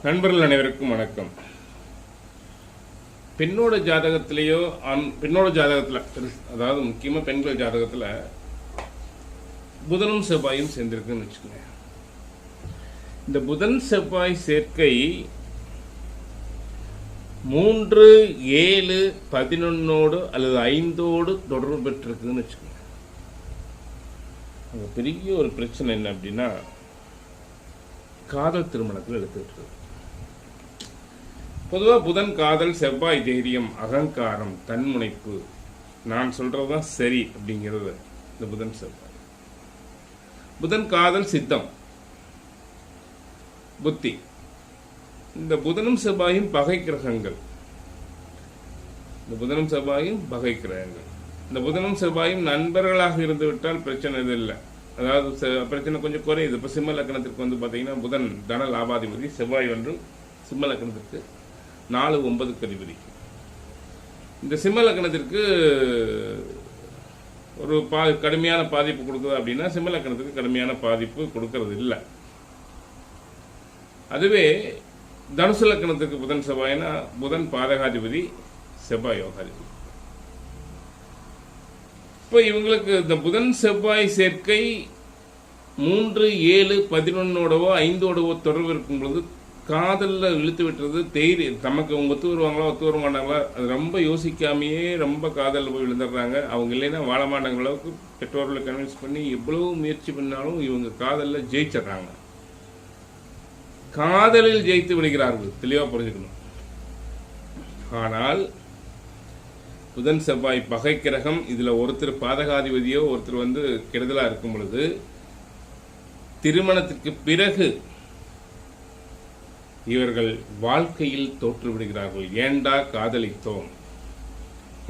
நண்பர்கள் அனைவருக்கும் வணக்கம். பெண்ணோட ஜாதகத்திலேயோ பெண்ணோட ஜாதகத்தில், அதாவது முக்கியமாக பெண்கள் ஜாதகத்தில் புதனும் செவ்வாயும் சேர்ந்திருக்குன்னு வச்சுக்கோங்க. இந்த புதன் செவ்வாய் சேர்க்கை 3, 7, 11 அல்லது 5 தொடர்பு பெற்றிருக்குன்னு வச்சுக்கோங்க. அங்கே பெரிய ஒரு பிரச்சனை என்ன அப்படின்னா, காதல் திருமணத்தில் எடுத்துக்கிட்டு பொதுவாக புதன் காதல், செவ்வாய் தைரியம், அகங்காரம், தன்முனைப்பு, நான் சொல்றதுதான் சரி அப்படிங்கிறது இந்த புதன் செவ்வாய். புதன் காதல், சித்தம், புத்தி. இந்த புதனும் செவ்வாயும் பகை கிரகங்கள். இந்த புதனும் செவ்வாயும் பகை கிரகங்கள். இந்த புதனும் செவ்வாயும் நண்பர்களாக இருந்து விட்டால் பிரச்சனை இது இல்லை. அதாவது பிரச்சனை கொஞ்சம் குறையுது. இப்போ சிம்ம லக்கணத்திற்கு பார்த்தீங்கன்னா புதன் தன லாபாதிபதி, செவ்வாய் சிம்ம லக்கணத்திற்கு 4, 9 அதிபதி. இந்த சிம்ம லக்கணத்திற்கு ஒரு கடுமையான பாதிப்பு கொடுக்குது அப்படின்னா, சிம்ம லக்கணத்துக்கு கடுமையான பாதிப்பு கொடுக்கறது இல்லை. அதுவே தனுசு லக்கணத்துக்கு புதன் செவ்வாய்னா, புதன் பாதகாதிபதி, செவ்வாய் யோகாதிபதி. இப்போ இவங்களுக்கு இந்த புதன் செவ்வாய் சேர்க்கை 3, 7, 11 5 தொடர்பு இருக்கும் பொழுது காதலில் இழுத்து விட்டுறது தைரியம். நமக்கு அவங்க ஒத்து வருவாங்களா ஒத்து வர மாட்டாங்களா அது ரொம்ப யோசிக்காமையே ரொம்ப காதலில் போய் விழுந்துடுறாங்க. அவங்க இல்லைன்னா வாழ மாட்டாங்க அளவுக்கு பெற்றோர்களை கன்வின்ஸ் பண்ணி எவ்வளவு முயற்சி பண்ணாலும் இவங்க காதலில் ஜெயிச்சிடுறாங்க. காதலில் ஜெயித்து விடுகிறார்கள், தெளிவாக புரிஞ்சுக்கணும். ஆனால் புதன் செவ்வாய் பகை கிரகம். இதில் ஒருத்தர் பாதகாதிபதியோ ஒருத்தர் கெடுதலாக இருக்கும் பொழுது திருமணத்திற்கு பிறகு இவர்கள் வாழ்க்கையில் தோற்று விடுகிறார்கள். ஏண்டா காதலித்தோம்,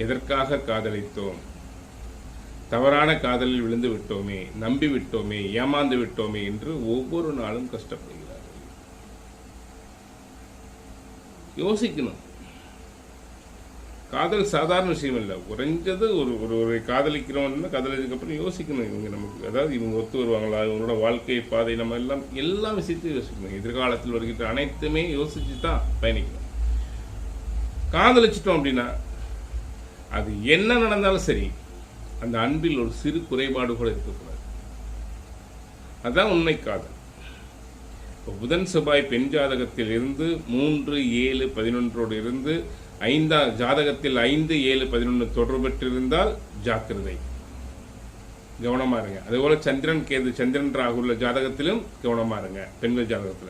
எதற்காக காதலித்தோம், தவறான காதலில் விழுந்து விட்டோமே, நம்பி விட்டோமே, ஏமாந்து விட்டோமே என்று ஒவ்வொரு நாளும் கஷ்டப்படுகிறார்கள். யோசிக்கணும். காதல் சாதாரண விஷயம் இல்லை. குறைஞ்சது ஒரு காதலிக்கிறோம்னா காதலிக்கு அப்புறம் யோசிக்கணும். இவங்க நமக்கு, அதாவது இவங்க ஒத்து வருவாங்களா, இவங்களோட வாழ்க்கை பாதை, நம்ம எல்லா விஷயத்தையும் யோசிக்கணும். எதிர்காலத்தில் வருகின்ற அனைத்துமே யோசிச்சு தான் பயணிக்கணும். காதலிச்சிட்டோம் அப்படின்னா அது என்ன நடந்தாலும் சரி, அந்த அன்பில் ஒரு சிறு குறைபாடு கூட இருக்கக்கூடாது. அதுதான் உண்மை காதல். இப்போ புதன் செவ்வாய் பெண் ஜாதகத்தில் இருந்து 3, 7, 11 இருந்து 5 ஜாதகத்தில் 5, 7, 11 தொடர்பு பெற்றிருந்தால் ஜாக்கிரதை, கவனமா இருங்க. அதே போல சந்திரன் கேது, சந்திரன் ராகுல ஜாதகத்திலும் கவனமா இருங்க பெண்கள் ஜாதகத்தில்.